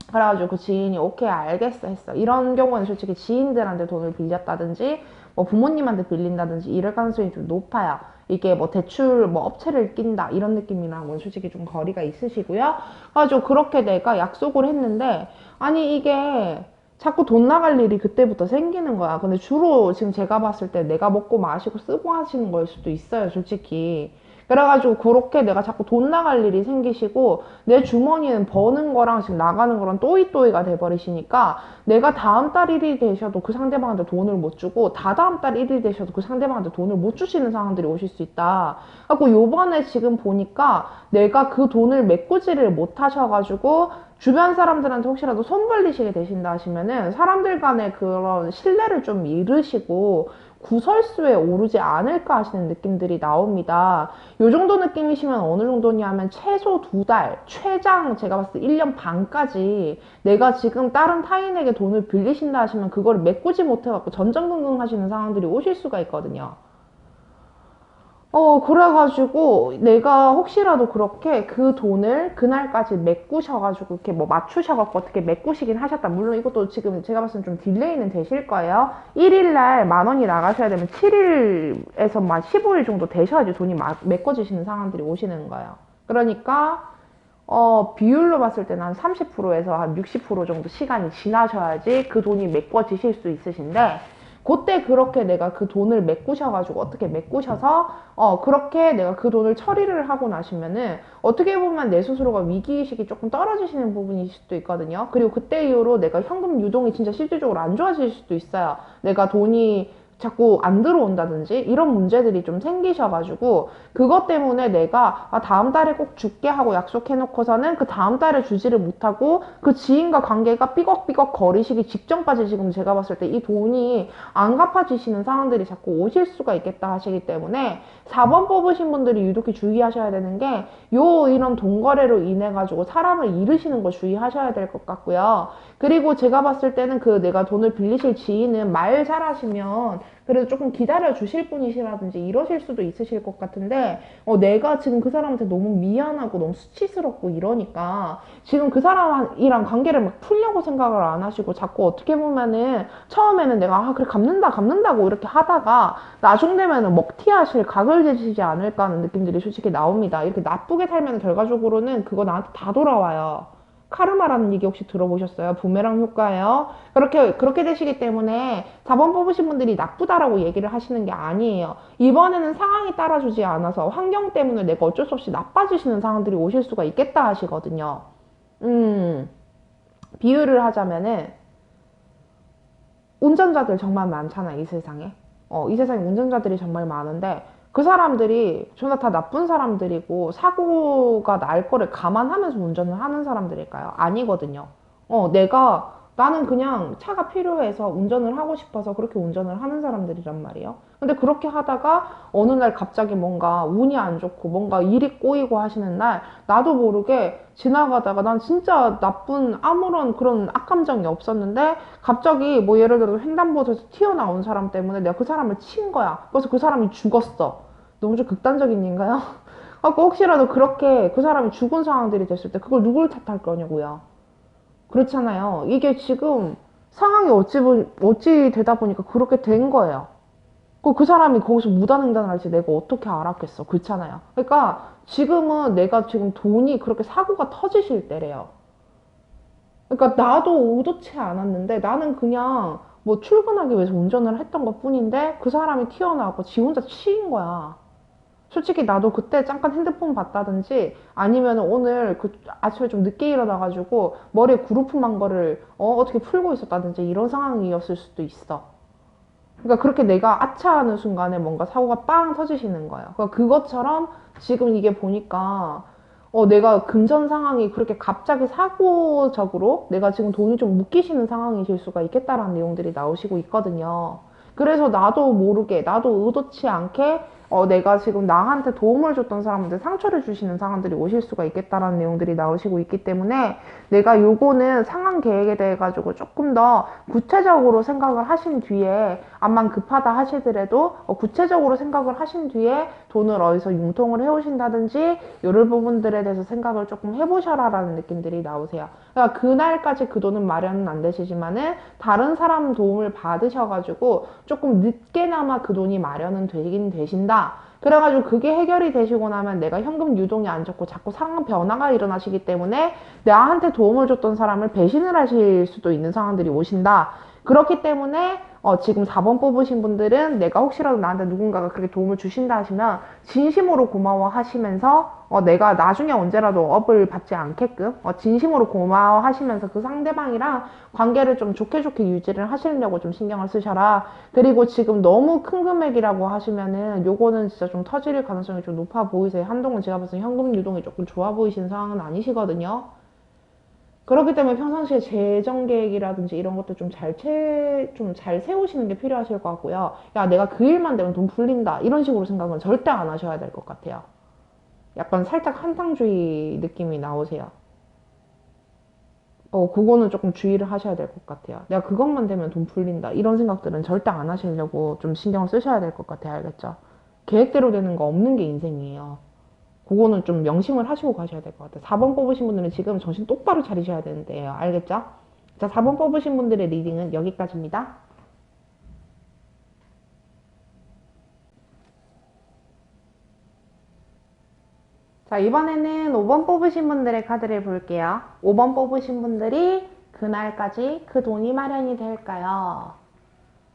그래가지고 그 지인이 오케이 알겠어 했어. 이런 경우는 솔직히 지인들한테 돈을 빌렸다든지 뭐 부모님한테 빌린다든지 이럴 가능성이 좀 높아요. 이게 뭐 대출 뭐 업체를 낀다 이런 느낌이랑은 솔직히 좀 거리가 있으시고요. 그래가지고 그렇게 내가 약속을 했는데 아니 이게 자꾸 돈 나갈 일이 그때부터 생기는 거야. 근데 주로 지금 제가 봤을 때 내가 먹고 마시고 쓰고 하시는 걸 수도 있어요, 솔직히. 그래가지고 그렇게 내가 자꾸 돈 나갈 일이 생기시고 내 주머니는 버는 거랑 지금 나가는 거랑 또이또이가 돼버리시니까 내가 다음 달 1일이 되셔도 그 상대방한테 돈을 못 주고 다다음 달 1일이 되셔도 그 상대방한테 돈을 못 주시는 상황들이 오실 수 있다. 그래고 요번에 지금 보니까 내가 그 돈을 메꾸지를 못 하셔가지고 주변 사람들한테 혹시라도 손 벌리시게 되신다 하시면은 사람들 간의 그런 신뢰를 좀 잃으시고 구설수에 오르지 않을까 하시는 느낌들이 나옵니다. 요 정도 느낌이시면 어느 정도냐면 최소 2달, 최장 제가 봤을 때 1년 반까지 내가 지금 다른 타인에게 돈을 빌리신다 하시면 그거를 메꾸지 못해갖고 전전긍긍 하시는 상황들이 오실 수가 있거든요. 그래가지고 내가 혹시라도 그렇게 그 돈을 그날까지 메꾸셔가지고 이렇게 뭐 맞추셔갖고 어떻게 메꾸시긴 하셨다. 물론 이것도 지금 제가 봤을 때 좀 딜레이는 되실 거예요. 1일날 10,000원이 나가셔야 되면 7일에서 막 15일 정도 되셔야지 돈이 메꿔지시는 상황들이 오시는 거예요. 그러니까 비율로 봤을 때는 한 30%에서 한 60% 정도 시간이 지나셔야지 그 돈이 메꿔지실 수 있으신데 그때 그렇게 내가 그 돈을 메꾸셔가지고 어떻게 메꾸셔서 그렇게 내가 그 돈을 처리를 하고 나시면은 어떻게 보면 내 스스로가 위기의식이 조금 떨어지시는 부분일 수도 있거든요. 그리고 그때 이후로 내가 현금 유동이 진짜 실질적으로 안 좋아질 수도 있어요. 내가 돈이 자꾸 안 들어온다든지 이런 문제들이 좀 생기셔가지고 그것 때문에 내가 다음 달에 꼭 줄게 하고 약속해놓고서는 그 다음 달에 주지를 못하고 그 지인과 관계가 삐걱삐걱 거리시기 직전까지 지금 제가 봤을 때 이 돈이 안 갚아지시는 상황들이 자꾸 오실 수가 있겠다 하시기 때문에 4번 뽑으신 분들이 유독히 주의하셔야 되는 게 이런 돈 거래로 인해 가지고 사람을 잃으시는 거 주의하셔야 될 것 같고요. 그리고 제가 봤을 때는 그 내가 돈을 빌리실 지인은 말 잘하시면 그래도 조금 기다려 주실 분이시라든지 이러실 수도 있으실 것 같은데 내가 지금 그 사람한테 너무 미안하고 너무 수치스럽고 이러니까 지금 그 사람이랑 관계를 막 풀려고 생각을 안 하시고 자꾸 어떻게 보면은 처음에는 내가 그래 갚는다고 이렇게 하다가 나중 되면은 먹튀하실 각을 재시지 않을까 하는 느낌들이 솔직히 나옵니다. 이렇게 나쁘게 살면 결과적으로는 그거 나한테 다 돌아와요. 카르마라는 얘기 혹시 들어보셨어요? 부메랑 효과예요. 그렇게 되시기 때문에 4번 뽑으신 분들이 나쁘다라고 얘기를 하시는 게 아니에요. 이번에는 상황이 따라주지 않아서 환경 때문에 내가 어쩔 수 없이 나빠지시는 상황들이 오실 수가 있겠다 하시거든요. 비유를 하자면은 운전자들 정말 많잖아, 이 세상에. 이 세상에 운전자들이 정말 많은데 그 사람들이 전부 다 나쁜 사람들이고 사고가 날 거를 감안하면서 운전을 하는 사람들일까요? 아니거든요. 나는 그냥 차가 필요해서 운전을 하고 싶어서 그렇게 운전을 하는 사람들이란 말이에요. 근데 그렇게 하다가 어느 날 갑자기 뭔가 운이 안 좋고 뭔가 일이 꼬이고 하시는 날 나도 모르게 지나가다가 난 진짜 나쁜 아무런 그런 악감정이 없었는데 갑자기 뭐 예를 들어 횡단보도에서 튀어나온 사람 때문에 내가 그 사람을 친 거야. 그래서 그 사람이 죽었어. 너무 좀 극단적인 일인가요? 혹시라도 그렇게 그 사람이 죽은 상황들이 됐을 때 그걸 누굴 탓할 거냐고요. 그렇잖아요. 이게 지금 상황이 어찌 되다 보니까 그렇게 된 거예요. 그 사람이 거기서 무단횡단을 할지 내가 어떻게 알았겠어. 그렇잖아요. 그러니까 지금은 내가 지금 돈이 그렇게 사고가 터지실 때래요. 그러니까 나도 의도치 않았는데 나는 그냥 뭐 출근하기 위해서 운전을 했던 것 뿐인데 그 사람이 튀어나왔고 지 혼자 치인 거야. 솔직히 나도 그때 잠깐 핸드폰 봤다든지 아니면 오늘 그 아침에 좀 늦게 일어나가지고 머리에 그루프만 거를 어떻게 풀고 있었다든지 이런 상황이었을 수도 있어. 그러니까 그렇게 내가 아차하는 순간에 뭔가 사고가 빵 터지시는 거예요. 그러니까 그것처럼 지금 이게 보니까 내가 금전 상황이 그렇게 갑자기 사고적으로 내가 지금 돈이 좀 묶이시는 상황이실 수가 있겠다라는 내용들이 나오시고 있거든요. 그래서 나도 모르게, 나도 의도치 않게 내가 지금 나한테 도움을 줬던 사람한테 상처를 주시는 상황들이 오실 수가 있겠다라는 내용들이 나오시고 있기 때문에 내가 요거는 상황 계획에 대해 가지고 조금 더 구체적으로 생각을 하신 뒤에 암만 급하다 하시더라도 구체적으로 생각을 하신 뒤에 돈을 어디서 융통을 해오신다든지 이런 부분들에 대해서 생각을 조금 해보셔라라는 느낌들이 나오세요. 그러니까 그날까지 그 돈은 마련은 안 되시지만은 다른 사람 도움을 받으셔가지고 조금 늦게나마 그 돈이 마련은 되긴 되신다. 그래가지고 그게 해결이 되시고 나면 내가 현금 유동이 안 좋고 자꾸 상황 변화가 일어나시기 때문에 나한테 도움을 줬던 사람을 배신을 하실 수도 있는 상황들이 오신다. 그렇기 때문에 지금 4번 뽑으신 분들은 내가 혹시라도 나한테 누군가가 그렇게 도움을 주신다 하시면 진심으로 고마워 하시면서 내가 나중에 언제라도 업을 받지 않게끔 진심으로 고마워 하시면서 그 상대방이랑 관계를 좀 좋게 유지를 하시려고 좀 신경을 쓰셔라. 그리고 지금 너무 큰 금액이라고 하시면은 요거는 진짜 좀 터질 가능성이 좀 높아 보이세요. 한동안 제가 봤을 때 현금 유동이 조금 좋아 보이시는 상황은 아니시거든요. 그렇기 때문에 평상시에 재정 계획이라든지 이런 것도 좀 잘 세우시는 게 필요하실 것 같고요. 야, 내가 그 일만 되면 돈 풀린다. 이런 식으로 생각은 절대 안 하셔야 될 것 같아요. 약간 살짝 한탕주의 느낌이 나오세요. 그거는 조금 주의를 하셔야 될 것 같아요. 내가 그것만 되면 돈 풀린다. 이런 생각들은 절대 안 하시려고 좀 신경을 쓰셔야 될 것 같아요. 알겠죠? 계획대로 되는 거 없는 게 인생이에요. 그거는 좀 명심을 하시고 가셔야 될 것 같아요. 4번 뽑으신 분들은 지금 정신 똑바로 차리셔야 되는데요. 알겠죠? 자, 4번 뽑으신 분들의 리딩은 여기까지입니다. 자, 이번에는 5번 뽑으신 분들의 카드를 볼게요. 5번 뽑으신 분들이 그날까지 그 돈이 마련이 될까요?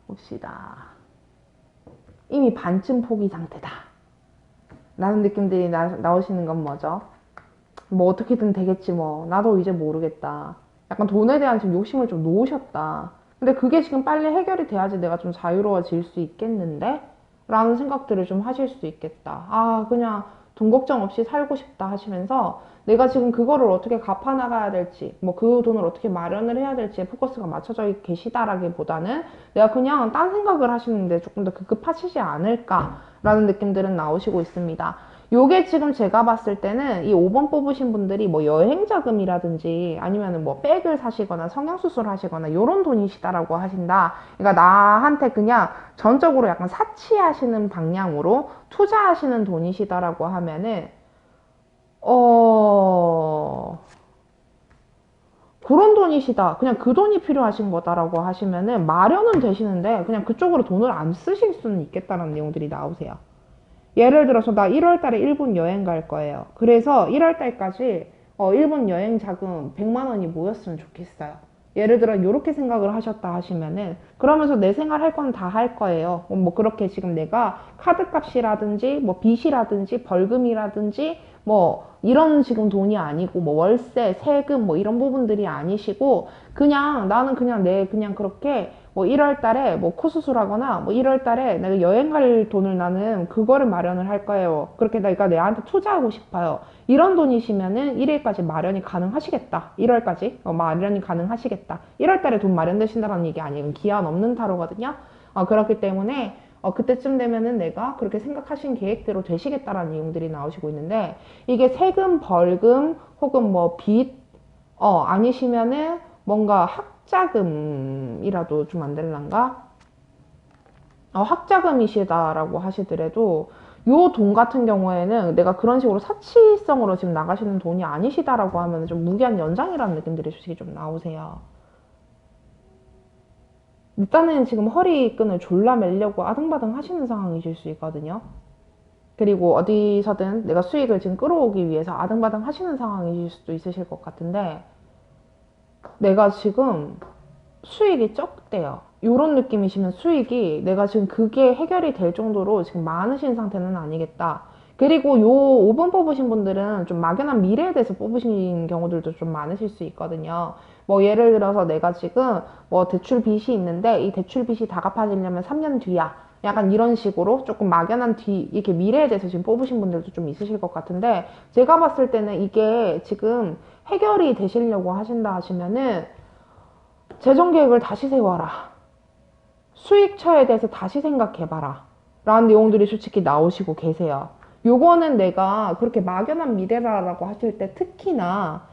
봅시다. 이미 반쯤 포기 상태다 라는 느낌들이 나오시는 건 뭐죠? 뭐 어떻게든 되겠지 뭐 나도 이제 모르겠다. 약간 돈에 대한 지금 욕심을 좀 놓으셨다. 근데 그게 지금 빨리 해결이 돼야지 내가 좀 자유로워질 수 있겠는데? 라는 생각들을 좀 하실 수 있겠다. 아, 그냥 돈 걱정 없이 살고 싶다 하시면서 내가 지금 그거를 어떻게 갚아나가야 될지, 뭐 그 돈을 어떻게 마련을 해야 될지에 포커스가 맞춰져 계시다라기보다는 내가 그냥 딴 생각을 하시는데 조금 더 급급하시지 않을까라는 느낌들은 나오시고 있습니다. 요게 지금 제가 봤을 때는 이 5번 뽑으신 분들이 뭐 여행 자금이라든지 아니면 뭐 백을 사시거나 성형수술 하시거나 요런 돈이시다라고 하신다. 그러니까 나한테 그냥 전적으로 약간 사치하시는 방향으로 투자하시는 돈이시다라고 하면은 그런 돈이시다. 그냥 그 돈이 필요하신 거다라고 하시면은 마련은 되시는데 그냥 그쪽으로 돈을 안 쓰실 수는 있겠다라는 내용들이 나오세요. 예를 들어서 나 1월 달에 일본 여행 갈 거예요. 그래서 1월 달까지 일본 여행 자금 100만 원이 모였으면 좋겠어요. 예를 들어 이렇게 생각을 하셨다 하시면은 그러면서 내 생활 할 건 다 할 거예요. 뭐 그렇게 지금 내가 카드값이라든지 뭐 빚이라든지 벌금이라든지 뭐 이런 지금 돈이 아니고 뭐 월세, 세금 뭐 이런 부분들이 아니시고 그냥 나는 그냥 내 그냥 그렇게 뭐 1월 달에 뭐 코 수술하거나 뭐 1월 달에 내가 여행 갈 돈을 나는 그거를 마련을 할 거예요. 그렇게 내가 내한테 투자하고 싶어요. 이런 돈이시면은 1일까지 마련이 가능하시겠다. 1월까지 마련이 가능하시겠다. 1월 달에 돈 마련되신다는 얘기 아니에요. 기한 없는 타로거든요. 그렇기 때문에 그때쯤 되면은 내가 그렇게 생각하신 계획대로 되시겠다라는 내용들이 나오시고 있는데 이게 세금, 벌금 혹은 뭐 빚, 아니시면은 뭔가 학자금이라도 좀 안 될란가? 학자금이시다라고 하시더라도 요 돈 같은 경우에는 내가 그런 식으로 사치성으로 지금 나가시는 돈이 아니시다라고 하면 좀 무기한 연장이라는 느낌들이 솔직히 좀 나오세요. 일단은 지금 허리끈을 졸라 매려고 아등바등 하시는 상황이실 수 있거든요. 그리고 어디서든 내가 수익을 지금 끌어오기 위해서 아등바등 하시는 상황이실 수도 있으실 것 같은데 내가 지금 수익이 적대요. 이런 느낌이시면 수익이 내가 지금 그게 해결이 될 정도로 지금 많으신 상태는 아니겠다. 그리고 요 5번 뽑으신 분들은 좀 막연한 미래에 대해서 뽑으신 경우들도 좀 많으실 수 있거든요. 뭐 예를 들어서 내가 지금 뭐 대출 빚이 있는데 이 대출 빚이 다 갚아지려면 3년 뒤야. 약간 이런 식으로 조금 막연한 이렇게 미래에 대해서 지금 뽑으신 분들도 좀 있으실 것 같은데 제가 봤을 때는 이게 지금 해결이 되시려고 하신다 하시면은 재정 계획을 다시 세워라. 수익처에 대해서 다시 생각해봐라. 라는 내용들이 솔직히 나오시고 계세요. 요거는 내가 그렇게 막연한 미래라고 하실 때 특히나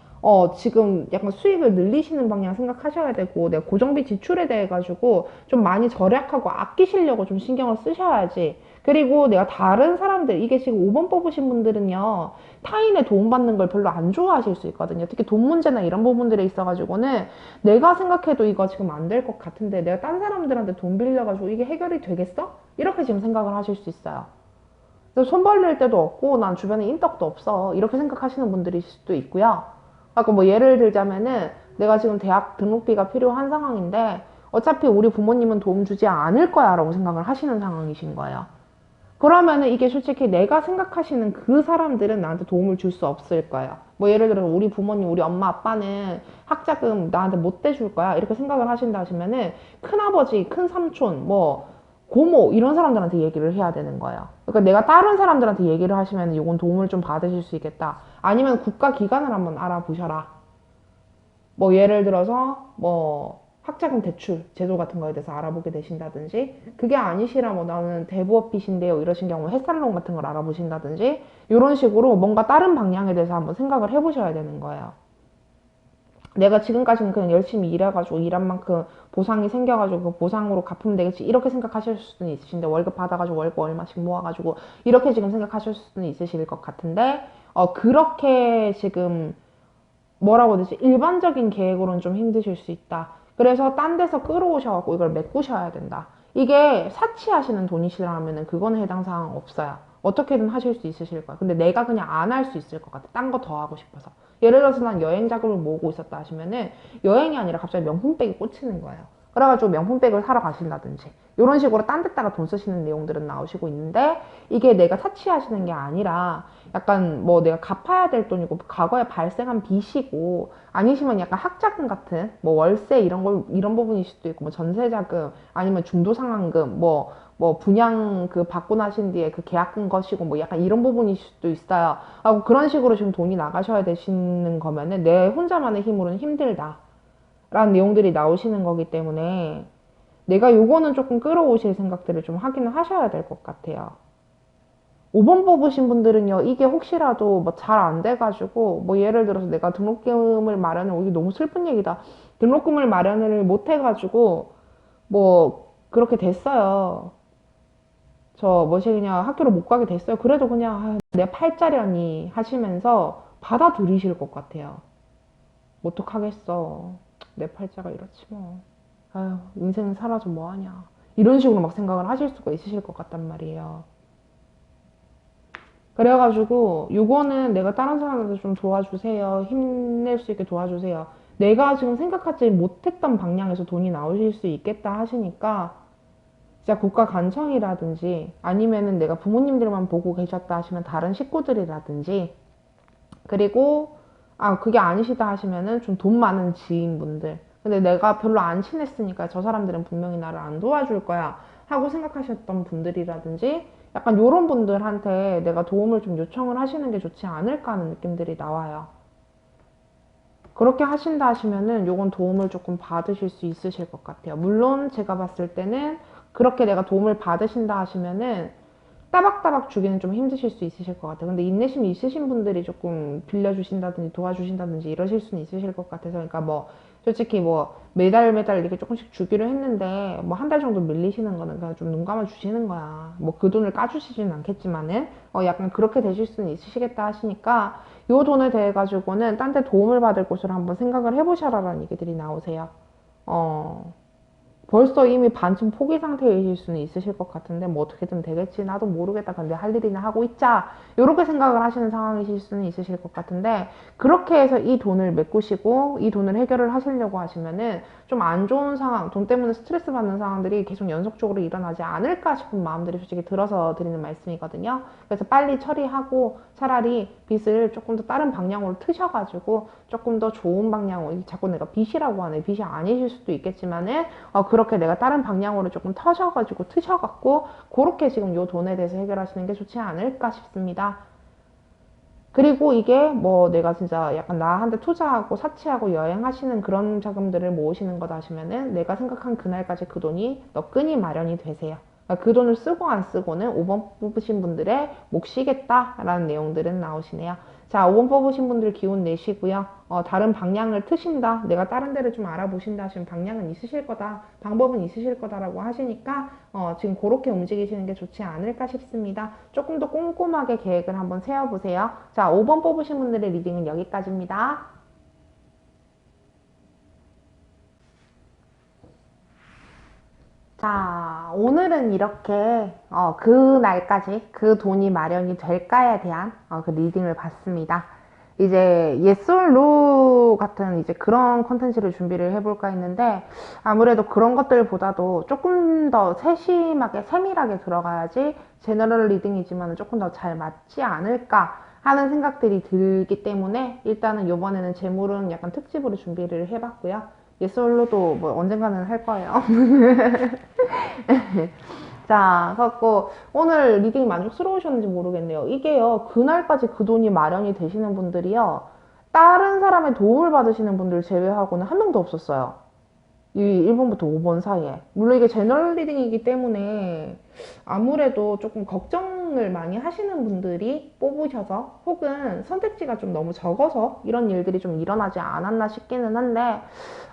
지금 약간 수익을 늘리시는 방향 생각하셔야 되고 내가 고정비 지출에 대해 가지고 좀 많이 절약하고 아끼시려고 좀 신경을 쓰셔야지. 그리고 내가 다른 사람들 이게 지금 5번 뽑으신 분들은요 타인의 도움받는 걸 별로 안 좋아하실 수 있거든요. 특히 돈 문제나 이런 부분들에 있어가지고는 내가 생각해도 이거 지금 안 될 것 같은데 내가 딴 사람들한테 돈 빌려가지고 이게 해결이 되겠어? 이렇게 지금 생각을 하실 수 있어요. 그래서 손 벌릴 데도 없고 난 주변에 인덕도 없어 이렇게 생각하시는 분들일 수도 있고요. 아까 뭐 예를 들자면은 내가 지금 대학 등록비가 필요한 상황인데 어차피 우리 부모님은 도움 주지 않을 거야 라고 생각을 하시는 상황이신 거예요. 그러면은 이게 솔직히 내가 생각하시는 그 사람들은 나한테 도움을 줄 수 없을 거예요. 뭐 예를 들어서 우리 부모님, 우리 엄마, 아빠는 학자금 나한테 못 대줄 거야. 이렇게 생각을 하신다 하시면은 큰아버지, 큰삼촌, 뭐 고모 이런 사람들한테 얘기를 해야 되는 거예요. 그러니까 내가 다른 사람들한테 얘기를 하시면 이건 도움을 좀 받으실 수 있겠다. 아니면 국가기관을 한번 알아보셔라. 뭐 예를 들어서 뭐 학자금 대출 제도 같은 거에 대해서 알아보게 되신다든지 그게 아니시라 뭐 나는 대부업 빚인데요 이러신 경우 햇살론 같은 걸 알아보신다든지 이런 식으로 뭔가 다른 방향에 대해서 한번 생각을 해보셔야 되는 거예요. 내가 지금까지는 그냥 열심히 일해가지고 일한 만큼 보상이 생겨가지고 그 보상으로 갚으면 되겠지 이렇게 생각하실 수는 있으신데 월급 받아가지고 월급 얼마씩 모아가지고 이렇게 지금 생각하실 수는 있으실 것 같은데 그렇게 지금 뭐라고 해야 되지? 일반적인 계획으로는 좀 힘드실 수 있다. 그래서 딴 데서 끌어오셔갖고 이걸 메꾸셔야 된다. 이게 사치하시는 돈이시라면은 그거는 해당 사항 없어요. 어떻게든 하실 수 있으실 거야. 근데 내가 그냥 안 할 수 있을 것 같아. 딴 거 더 하고 싶어서. 예를 들어서 난 여행 자금을 모으고 있었다 하시면은 여행이 아니라 갑자기 명품백이 꽂히는 거예요. 그래가지고 명품백을 사러 가신다든지 이런 식으로 딴 데다가 돈 쓰시는 내용들은 나오시고 있는데, 이게 내가 사치하시는 게 아니라 약간 뭐 내가 갚아야 될 돈이고 과거에 발생한 빚이고, 아니시면 약간 학자금 같은 뭐 월세 이런 걸, 이런 부분일 수도 있고, 뭐 전세자금 아니면 중도상환금, 뭐 분양 그 받고 나신 뒤에 그 계약금 것이고 뭐 약간 이런 부분일 수도 있어요. 하고 그런 식으로 지금 돈이 나가셔야 되시는 거면은 내 혼자만의 힘으로는 힘들다 라는 내용들이 나오시는 거기 때문에, 내가 요거는 조금 끌어오실 생각들을 좀 하기는 하셔야 될 것 같아요. 5번 뽑으신 분들은요, 이게 혹시라도 뭐 잘 안 돼가지고, 뭐 예를 들어서 내가 등록금을 마련을, 이게 너무 슬픈 얘기다. 등록금을 마련을 못 해가지고, 뭐, 그렇게 됐어요. 저 뭐지 그냥 학교를 못 가게 됐어요. 그래도 그냥 내 팔자려니 하시면서 받아들이실 것 같아요. 어떡하겠어. 내 팔자가 이렇지 뭐. 아유, 인생 살아서 뭐하냐. 이런 식으로 막 생각을 하실 수가 있으실 것 같단 말이에요. 그래가지고 요거는 내가 다른 사람한테 좀 도와주세요. 힘낼 수 있게 도와주세요. 내가 지금 생각하지 못했던 방향에서 돈이 나오실 수 있겠다 하시니까, 진짜 국가간청이라든지 아니면은 내가 부모님들만 보고 계셨다 하시면 다른 식구들이라든지, 그리고 그게 아니시다 하시면은 좀 돈 많은 지인분들, 근데 내가 별로 안 친했으니까 저 사람들은 분명히 나를 안 도와줄 거야 하고 생각하셨던 분들이라든지, 약간 요런 분들한테 내가 도움을 좀 요청을 하시는 게 좋지 않을까 하는 느낌들이 나와요. 그렇게 하신다 하시면은 요건 도움을 조금 받으실 수 있으실 것 같아요. 물론 제가 봤을 때는 그렇게 내가 도움을 받으신다 하시면은 따박따박 주기는 좀 힘드실 수 있으실 것 같아요. 근데 인내심이 있으신 분들이 조금 빌려주신다든지 도와주신다든지 이러실 수는 있으실 것 같아서, 그러니까 뭐 솔직히 뭐 매달 매달 이렇게 조금씩 주기로 했는데 뭐 한 달 정도 밀리시는 거는 그냥 좀 눈 감아 주시는 거야. 뭐 그 돈을 까주시진 않겠지만은 약간 그렇게 되실 수는 있으시겠다 하시니까, 요 돈에 대해 가지고는 딴 데 도움을 받을 곳을 한번 생각을 해보셔라라는 얘기들이 나오세요. 어. 벌써 이미 반쯤 포기 상태이실 수는 있으실 것 같은데, 뭐 어떻게든 되겠지, 나도 모르겠다, 근데 할 일이나 하고 있자, 이렇게 생각을 하시는 상황이실 수는 있으실 것 같은데, 그렇게 해서 이 돈을 메꾸시고 이 돈을 해결을 하시려고 하시면은 좀 안 좋은 상황, 돈 때문에 스트레스 받는 상황들이 계속 연속적으로 일어나지 않을까 싶은 마음들이 솔직히 들어서 드리는 말씀이거든요. 그래서 빨리 처리하고 차라리 빚을 조금 더 다른 방향으로 트셔가지고 조금 더 좋은 방향으로, 자꾸 내가 빚이라고 하네, 빚이 아니실 수도 있겠지만은 그렇게 내가 다른 방향으로 조금 터셔가지고 트셔갖고 그렇게 지금 요 돈에 대해서 해결하시는 게 좋지 않을까 싶습니다. 그리고 이게 뭐 내가 진짜 약간 나한테 투자하고 사치하고 여행하시는 그런 자금들을 모으시는 거다 하시면은, 내가 생각한 그날까지 그 돈이 너끈히 마련이 되세요. 그러니까 그 돈을 쓰고 안 쓰고는 5번 뽑으신 분들의 몫이겠다라는 내용들은 나오시네요. 자, 5번 뽑으신 분들 기운 내시고요. 다른 방향을 트신다, 내가 다른 데를 좀 알아보신다 하시면 방향은 있으실 거다, 방법은 있으실 거다라고 하시니까 지금 그렇게 움직이시는 게 좋지 않을까 싶습니다. 조금 더 꼼꼼하게 계획을 한번 세워보세요. 자, 5번 뽑으신 분들의 리딩은 여기까지입니다. 자, 오늘은 이렇게 그 날까지 그 돈이 마련이 될까에 대한 그 리딩을 봤습니다. 이제 yes or no 같은 이제 그런 컨텐츠를 준비를 해볼까 했는데, 아무래도 그런 것들보다도 조금 더 세심하게 세밀하게 들어가야지 제너럴 리딩이지만 조금 더 잘 맞지 않을까 하는 생각들이 들기 때문에, 일단은 이번에는 재물은 약간 특집으로 준비를 해봤고요. yes or no도 뭐 언젠가는 할 거예요. 자, 그래갖고 오늘 리딩이 만족스러우셨는지 모르겠네요. 이게요, 그날까지 그 돈이 마련이 되시는 분들이요, 다른 사람의 도움을 받으시는 분들 제외하고는 한 명도 없었어요. 이 1번부터 5번 사이에. 물론 이게 제너럴 리딩이기 때문에 아무래도 조금 걱정을 많이 하시는 분들이 뽑으셔서, 혹은 선택지가 좀 너무 적어서 이런 일들이 좀 일어나지 않았나 싶기는 한데,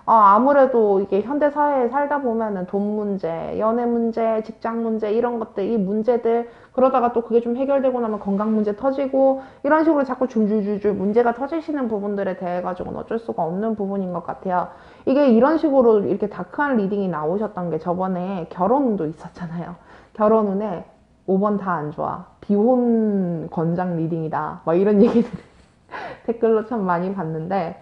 아무래도 이게 현대 사회에 살다 보면은 돈 문제, 연애 문제, 직장 문제, 이런 것들, 이 문제들, 그러다가 또 그게 좀 해결되고 나면 건강 문제 터지고, 이런 식으로 자꾸 줄줄줄줄 문제가 터지시는 부분들에 대해 가지고는 어쩔 수가 없는 부분인 것 같아요. 이게 이런 식으로 이렇게 다크한 리딩이 나오셨던 게 저번에 결혼운도 있었잖아요. 결혼운에 5번 다 안 좋아, 비혼 권장 리딩이다, 막 이런 얘기들 댓글로 참 많이 봤는데,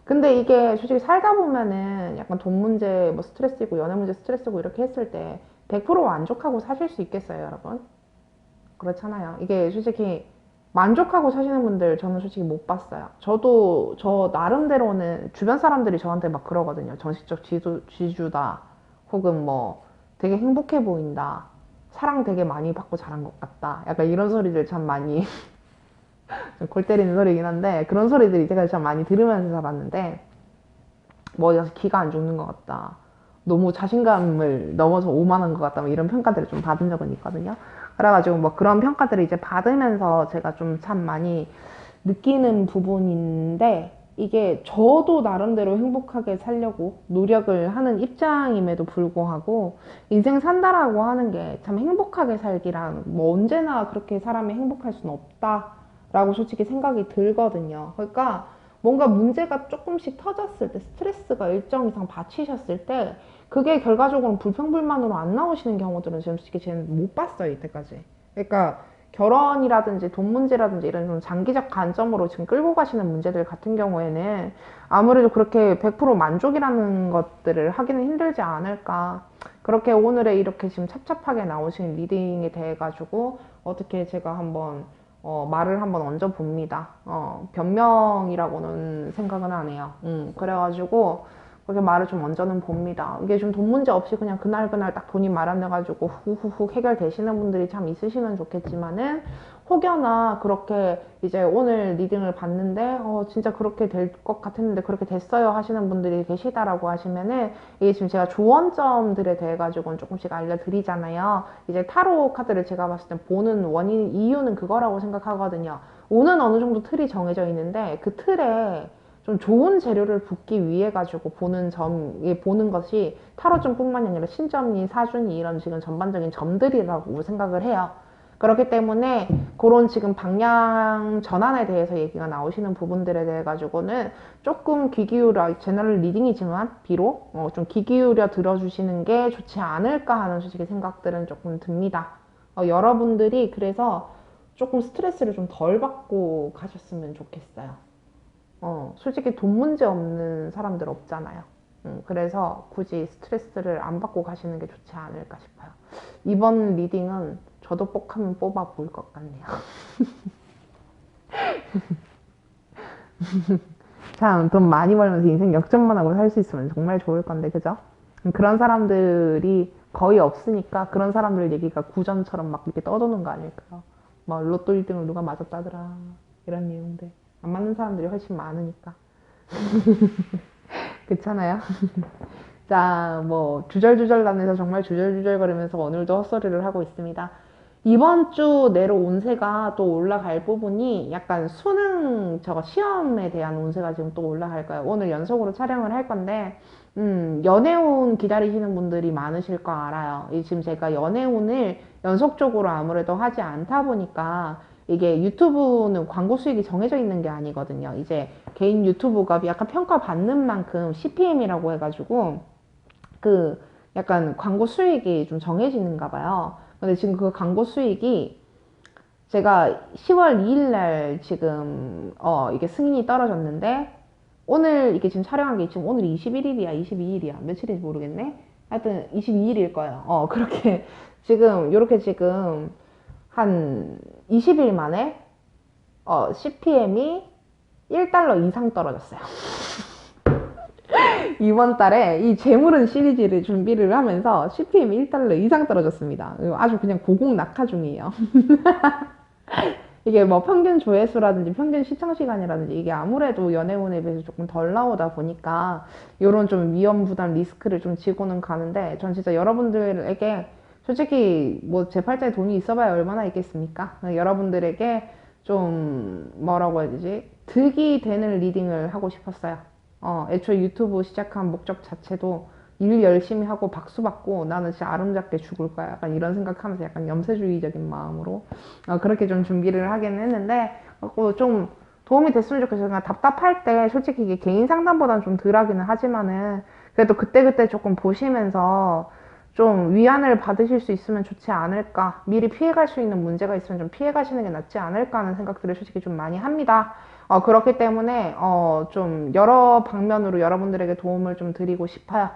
근데 이게 솔직히 살다 보면은 약간 돈 문제 뭐 스트레스고 연애 문제 스트레스고 이렇게 했을 때 100% 만족하고 사실 수 있겠어요, 여러분? 그렇잖아요. 이게 솔직히 만족하고 사시는 분들 저는 솔직히 못 봤어요. 저도 저 나름대로는 주변 사람들이 저한테 막 그러거든요. 정신적 지주다. 혹은 뭐 되게 행복해 보인다. 사랑 되게 많이 받고 자란 것 같다. 약간 이런 소리들 참 많이 골 때리는 소리긴 한데 그런 소리들이 제가 참 많이 들으면서 자랐는데 뭐 어디 서 기가 안 죽는 것 같다. 너무 자신감을 넘어서 오만한 것 같다. 뭐 이런 평가들을 좀 받은 적은 있거든요. 그래가지고 뭐 그런 평가들을 이제 받으면서 제가 좀 참 많이 느끼는 부분인데 이게 저도 나름대로 행복하게 살려고 노력을 하는 입장임에도 불구하고 인생 산다라고 하는 게 참 행복하게 살기란 뭐 언제나 그렇게 사람이 행복할 수는 없다라고 솔직히 생각이 들거든요. 그러니까 뭔가 문제가 조금씩 터졌을 때 스트레스가 일정 이상 받치셨을 때 그게 결과적으로 불평불만으로 안 나오시는 경우들은 지금 솔직히 저는 못 봤어요, 이때까지. 그러니까 결혼이라든지 돈 문제라든지 이런 좀 장기적 관점으로 지금 끌고 가시는 문제들 같은 경우에는 아무래도 그렇게 100% 만족이라는 것들을 하기는 힘들지 않을까. 그렇게 오늘의 이렇게 지금 찹찹하게 나오신 리딩에 대해 가지고 어떻게 제가 한번 말을 한번 얹어 봅니다. 변명이라고는 생각은 안 해요. 그래가지고 그렇게 말을 좀 얹어는 봅니다. 이게 좀 돈 문제 없이 그냥 그날 딱 돈이 마련돼가지고 후후후 해결되시는 분들이 참 있으시면 좋겠지만은 혹여나 그렇게 이제 오늘 리딩을 봤는데 진짜 그렇게 될 것 같았는데 그렇게 됐어요 하시는 분들이 계시다라고 하시면은 이게 지금 제가 조언점들에 대해 가지고는 조금씩 알려드리잖아요. 이제 타로 카드를 제가 봤을 때 보는 원인 이유는 그거라고 생각하거든요. 오는 어느 정도 틀이 정해져 있는데 그 틀에 좀 좋은 재료를 붓기 위해 가지고 보는 것이 타로점뿐만이 아니라 신점이, 사준이 이런 지금 전반적인 점들이라고 생각을 해요. 그렇기 때문에 그런 지금 방향 전환에 대해서 얘기가 나오시는 부분들에 대해 가지고는 조금 귀 기울여 제너럴 리딩이지만 비록 좀 귀 기울여 들어주시는 게 좋지 않을까 하는 솔직히 생각들은 조금 듭니다. 여러분들이 그래서 조금 스트레스를 좀 덜 받고 가셨으면 좋겠어요. 솔직히 돈 문제 없는 사람들 없잖아요. 그래서 굳이 스트레스를 안 받고 가시는 게 좋지 않을까 싶어요. 이번 리딩은 저도 꼭 한번 뽑아 볼 것 같네요. 참, 돈 많이 벌면서 인생 역전만 하고 살 수 있으면 정말 좋을 건데, 그죠? 그런 사람들이 거의 없으니까 그런 사람들 얘기가 구전처럼 막 이렇게 떠도는 거 아닐까요? 막 로또 1등을 누가 맞았다더라. 이런 내용들. 안 맞는 사람들이 훨씬 많으니까. 그렇잖아요? 자, 뭐 주절주절 나면서 정말 주절주절거리면서 오늘도 헛소리를 하고 있습니다. 이번 주 내로 운세가 또 올라갈 부분이 약간 수능 저거 시험에 대한 운세가 지금 또 올라갈 거예요. 오늘 연속으로 촬영을 할 건데 연애운 기다리시는 분들이 많으실 거 알아요. 지금 제가 연애운을 연속적으로 아무래도 하지 않다 보니까 이게 유튜브는 광고 수익이 정해져 있는 게 아니거든요. 이제 개인 유튜브가 약간 평가받는 만큼 CPM이라고 해가지고 그 약간 광고 수익이 좀 정해지는가 봐요. 근데 지금 그 광고 수익이 제가 10월 2일 날 지금 이게 승인이 떨어졌는데 오늘 이게 지금 촬영한 게 지금 오늘 21일이야, 22일이야, 며칠인지 모르겠네. 하여튼 22일일 거예요. 그렇게 지금 요렇게 지금 한 20일 만에 CPM이 1달러 이상 떨어졌어요. 이번 달에 이 재물은 시리즈를 준비를 하면서 CPM이 1달러 이상 떨어졌습니다. 아주 그냥 고공 낙하 중이에요. 이게 뭐 평균 조회수라든지 평균 시청 시간이라든지 이게 아무래도 연애운에 비해서 조금 덜 나오다 보니까 이런 좀 위험 부담 리스크를 좀 지고는 가는데 전 진짜 여러분들에게 솔직히 뭐 제 팔자에 돈이 있어봐야 얼마나 있겠습니까? 여러분들에게 좀 뭐라고 해야 되지? 득이 되는 리딩을 하고 싶었어요. 애초에 유튜브 시작한 목적 자체도 일 열심히 하고 박수 받고 나는 진짜 아름답게 죽을 거야. 약간 이런 생각하면서 약간 염세주의적인 마음으로 그렇게 좀 준비를 하긴 했는데 좀 도움이 됐으면 좋겠어요. 그냥 답답할 때 솔직히 이게 개인 상담보다는 좀 덜 하기는 하지만은 그래도 그때그때 조금 보시면서 좀 위안을 받으실 수 있으면 좋지 않을까. 미리 피해갈 수 있는 문제가 있으면 좀 피해가시는 게 낫지 않을까 하는 생각들을 솔직히 좀 많이 합니다. 그렇기 때문에 좀 여러 방면으로 여러분들에게 도움을 좀 드리고 싶어요.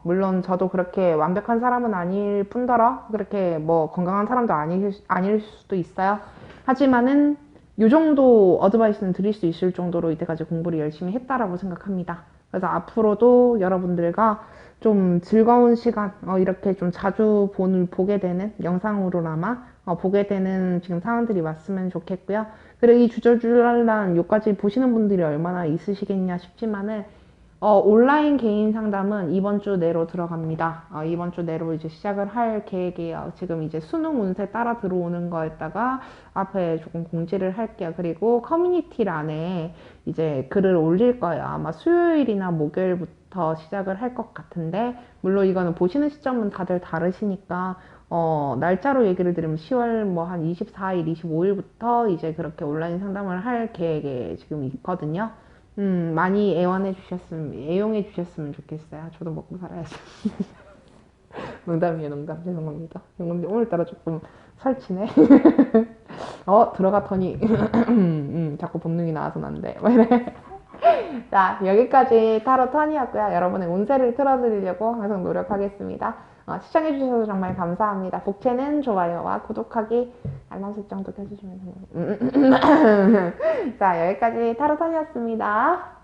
물론 저도 그렇게 완벽한 사람은 아닐 뿐더러 그렇게 뭐 건강한 사람도 아닐 수도 있어요. 하지만은 요 정도 어드바이스는 드릴 수 있을 정도로 이때까지 공부를 열심히 했다라고 생각합니다. 그래서 앞으로도 여러분들과 좀 즐거운 시간, 이렇게 좀 자주 보게 되는 영상으로나마 보게 되는 지금 상황들이 왔으면 좋겠고요. 그리고 이 주저주랄란 요까지 보시는 분들이 얼마나 있으시겠냐 싶지만은 온라인 개인 상담은 이번 주 내로 들어갑니다. 이번 주 내로 이제 시작을 할 계획이에요. 지금 이제 수능 운세 따라 들어오는 거에다가 앞에 조금 공지를 할게요. 그리고 커뮤니티란에 이제 글을 올릴 거예요. 아마 수요일이나 목요일부터 시작을 할 것 같은데, 물론 이거는 보시는 시점은 다들 다르시니까, 날짜로 얘기를 드리면 10월 뭐 한 24일, 25일부터 이제 그렇게 온라인 상담을 할 계획에 지금 있거든요. 많이 애용해 주셨으면 좋겠어요. 저도 먹고 살아야죠. 농담이에요, 농담. 죄송합니다. 근데 오늘따라 조금 설치네. 들어갔더니, 자꾸 본능이 나와서는 안 돼. 막 이래. 자, 여기까지 타로 턴이었고요. 여러분의 운세를 틀어드리려고 항상 노력하겠습니다. 시청해주셔서 정말 감사합니다. 복채는 좋아요와 구독하기, 알람 설정도 켜주시면 됩니다. 자, 여기까지 타로 턴이었습니다.